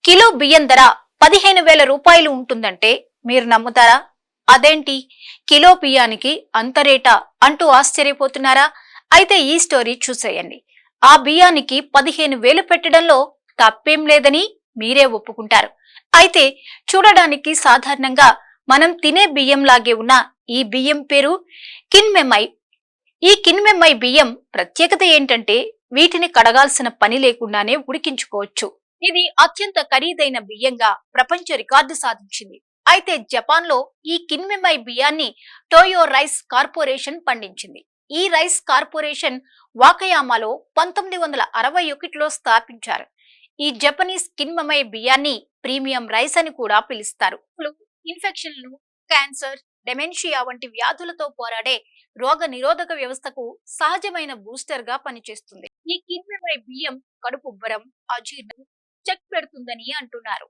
Kilo బియ్యం ధర 15,000 రూపాయలు ఉంటుందంటే మీరు నమ్ముతారా? అదేంటి, కిలో బియ్యానికి అంత రేటా అంటూ ఆశ్చర్యపోతున్నారా? అయితే ఈ స్టోరీ చూసేయండి. ఆ బియ్యానికి 15,000 పెట్టడంలో తప్పేం లేదని మీరే ఒప్పుకుంటారు. అయితే చూడడానికి సాధారణంగా మనం తినే బియ్యం లాగే ఉన్న ఈ బియ్యం పేరు కిన్మెమై. ఈ కిన్మెమ్మై బియ్యం ప్రత్యేకత ఏంటంటే వీటిని కడగాల్సిన పని లేకుండానే ఉడికించుకోవచ్చు. ఇది అత్యంత ఖరీదైన బియ్యంగా ప్రపంచ రికార్డు సాధించింది. అయితే జపాన్ లో ఈ కిన్మెమై బియ్యాన్ని టోయో రైస్ కార్పొరేషన్ పండించింది. ఈ రైస్ కార్పొరేషన్ వాకయామాలో 1961లో స్థాపించారు. ఈ జపనీస్ కిన్మెమై బియ్యాన్ని ప్రీమియం రైస్ అని కూడా పిలుస్తారు. ఇన్ఫెక్షన్లు, క్యాన్సర్, డెమెన్షియా వంటి వ్యాధులతో పోరాడే రోగ నిరోధక వ్యవస్థకు సహజమైన బూస్టర్ గా పనిచేస్తుంది. ఈ కిన్మెమై బియ్యం కడుపుబ్బరం, అజీర్ణం చెక్ పెడుతుందని అంటున్నారు.